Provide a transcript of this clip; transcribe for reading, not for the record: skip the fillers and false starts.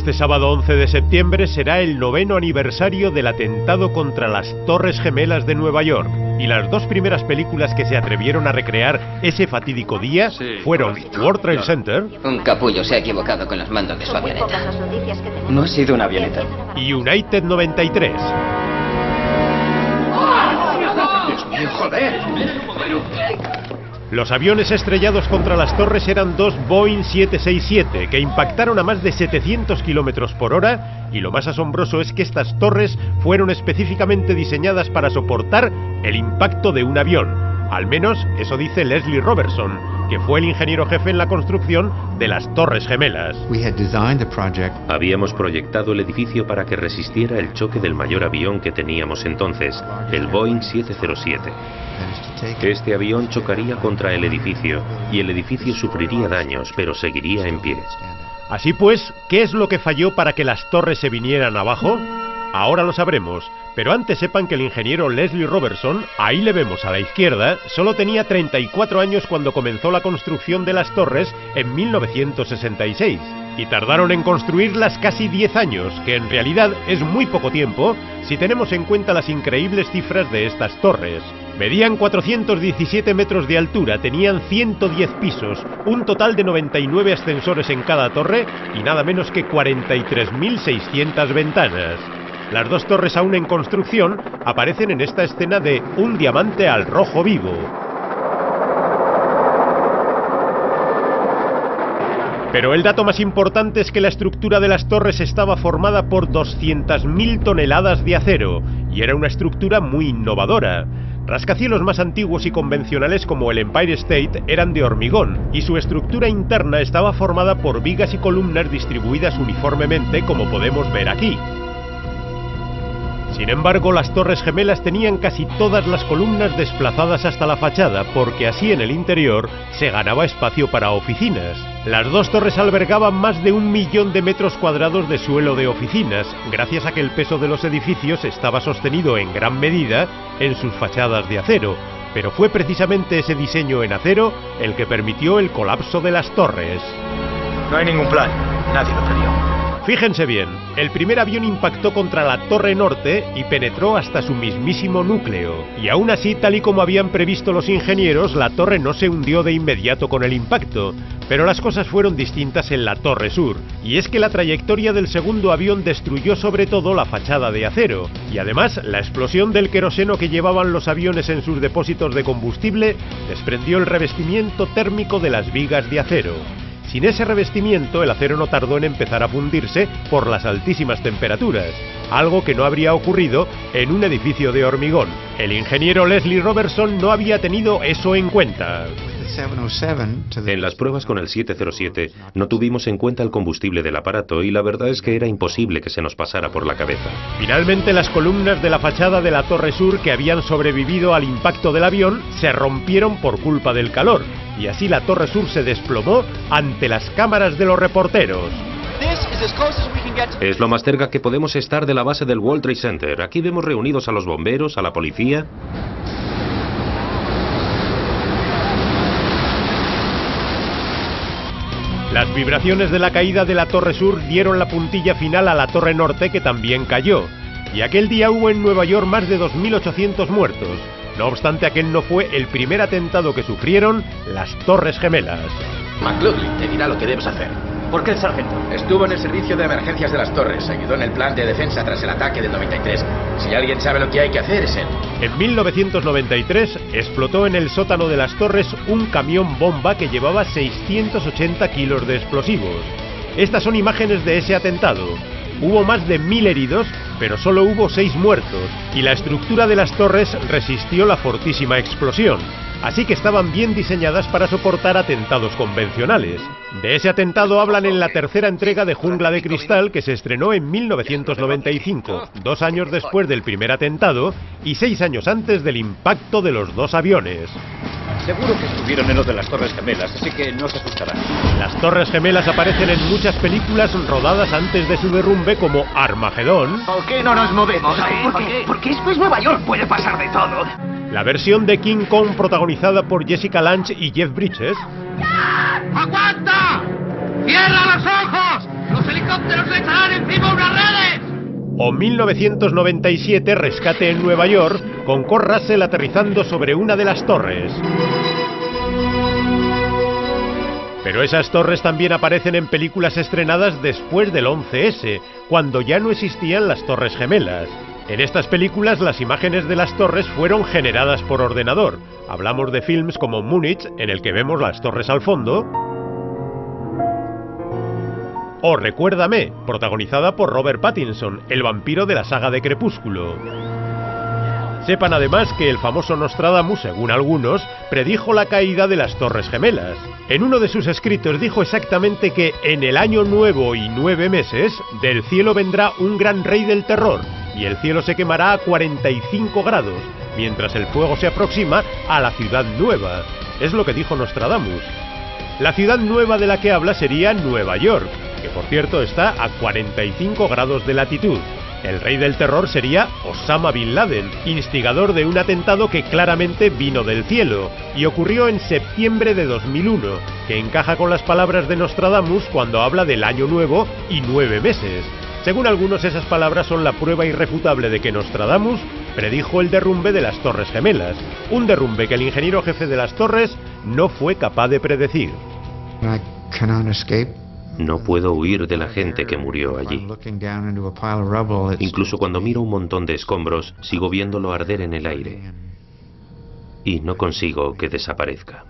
Este sábado 11 de septiembre será el 9º aniversario del atentado contra las Torres Gemelas de Nueva York. Y las dos primeras películas que se atrevieron a recrear ese fatídico día fueron World Trade Center. Un capullo se ha equivocado con los mandos de su avioneta. No ha sido una avioneta. Y United 93. Dios mío, joder. Los aviones estrellados contra las torres eran dos Boeing 767 que impactaron a más de 700 kilómetros por hora, y lo más asombroso es que estas torres fueron específicamente diseñadas para soportar el impacto de un avión. Al menos eso dice Leslie Robertson, que fue el ingeniero jefe en la construcción de las Torres Gemelas. Habíamos proyectado el edificio para que resistiera el choque del mayor avión que teníamos entonces, el Boeing 707. Este avión chocaría contra el edificio y el edificio sufriría daños, pero seguiría en pie. Así pues, ¿qué es lo que falló para que las torres se vinieran abajo? Ahora lo sabremos, pero antes sepan que el ingeniero Leslie Robertson, ahí le vemos a la izquierda, solo tenía 34 años cuando comenzó la construcción de las torres en 1966. Y tardaron en construirlas casi 10 años, que en realidad es muy poco tiempo si tenemos en cuenta las increíbles cifras de estas torres. Medían 417 metros de altura, tenían 110 pisos, un total de 99 ascensores en cada torre y nada menos que 43.600 ventanas. Las dos torres aún en construcción aparecen en esta escena de Un diamante al rojo vivo. Pero el dato más importante es que la estructura de las torres estaba formada por 200.000 toneladas de acero, y era una estructura muy innovadora. Rascacielos más antiguos y convencionales como el Empire State eran de hormigón, y su estructura interna estaba formada por vigas y columnas distribuidas uniformemente, como podemos ver aquí. Sin embargo, las Torres Gemelas tenían casi todas las columnas desplazadas hasta la fachada, porque así en el interior se ganaba espacio para oficinas. Las dos torres albergaban más de 1 millón de metros cuadrados de suelo de oficinas, gracias a que el peso de los edificios estaba sostenido en gran medida en sus fachadas de acero. Pero fue precisamente ese diseño en acero el que permitió el colapso de las torres. No hay ningún plan. Nadie lo previó. Fíjense bien, el primer avión impactó contra la Torre Norte y penetró hasta su mismísimo núcleo. Y aún así, tal y como habían previsto los ingenieros, la torre no se hundió de inmediato con el impacto. Pero las cosas fueron distintas en la Torre Sur. Y es que la trayectoria del segundo avión destruyó sobre todo la fachada de acero. Y además, la explosión del queroseno que llevaban los aviones en sus depósitos de combustible desprendió el revestimiento térmico de las vigas de acero. Sin ese revestimiento, el acero no tardó en empezar a fundirse por las altísimas temperaturas, algo que no habría ocurrido en un edificio de hormigón. El ingeniero Leslie Robertson no había tenido eso en cuenta. En las pruebas con el 707 no tuvimos en cuenta el combustible del aparato y la verdad es que era imposible que se nos pasara por la cabeza. Finalmente, las columnas de la fachada de la Torre Sur que habían sobrevivido al impacto del avión se rompieron por culpa del calor, y así la Torre Sur se desplomó ante las cámaras de los reporteros. Es lo más cerca que podemos estar de la base del World Trade Center. Aquí vemos reunidos a los bomberos, a la policía. Las vibraciones de la caída de la Torre Sur dieron la puntilla final a la Torre Norte, que también cayó. Y aquel día hubo en Nueva York más de 2.800 muertos. No obstante, aquel no fue el primer atentado que sufrieron las Torres Gemelas. McLaughlin te dirá lo que debes hacer. ¿Por qué el sargento? Estuvo en el servicio de emergencias de las torres, ayudó en el plan de defensa tras el ataque del 93. Si alguien sabe lo que hay que hacer, es él. En 1993 explotó en el sótano de las torres un camión bomba que llevaba 680 kilos de explosivos. Estas son imágenes de ese atentado. Hubo más de 1000 heridos, pero solo hubo 6 muertos, y la estructura de las torres resistió la fortísima explosión. Así que estaban bien diseñadas para soportar atentados convencionales. De ese atentado hablan en la tercera entrega de Jungla de Cristal, que se estrenó en 1995, 2 años después del primer atentado y 6 años antes del impacto de los dos aviones. Seguro que estuvieron en lo de las Torres Gemelas, así que no se asustarán. Las Torres Gemelas aparecen en muchas películas rodadas antes de su derrumbe, como Armagedón. ¿Por qué no nos movemos? Porque esto es Nueva York, puede pasar de todo. La versión de King Kong protagonizada por Jessica Lange y Jeff Bridges. ¡Aguanta! ¡Cierra los ojos! ¡Los ¡Los helicópteros le echarán encima unas redes! O 1997, rescate en Nueva York, con Kurt Russell aterrizando sobre una de las torres. Pero esas torres también aparecen en películas estrenadas después del 11S, cuando ya no existían las Torres Gemelas. En estas películas las imágenes de las torres fueron generadas por ordenador. Hablamos de films como Múnich, en el que vemos las torres al fondo, o Recuérdame, protagonizada por Robert Pattinson, el vampiro de la saga de Crepúsculo. Sepan además que el famoso Nostradamus, según algunos, predijo la caída de las Torres Gemelas. En uno de sus escritos dijo exactamente que en el año nuevo y 9 meses, del cielo vendrá un gran rey del terror, y el cielo se quemará a 45 grados, mientras el fuego se aproxima a la ciudad nueva. Es lo que dijo Nostradamus. La ciudad nueva de la que habla sería Nueva York, que por cierto está a 45 grados de latitud. El rey del terror sería Osama Bin Laden, instigador de un atentado que claramente vino del cielo, y ocurrió en septiembre de 2001, que encaja con las palabras de Nostradamus cuando habla del año nuevo y 9 meses. Según algunos, esas palabras son la prueba irrefutable de que Nostradamus predijo el derrumbe de las Torres Gemelas, un derrumbe que el ingeniero jefe de las torres no fue capaz de predecir. No puedo huir de la gente que murió allí. Incluso cuando miro un montón de escombros, sigo viéndolo arder en el aire. Y no consigo que desaparezca.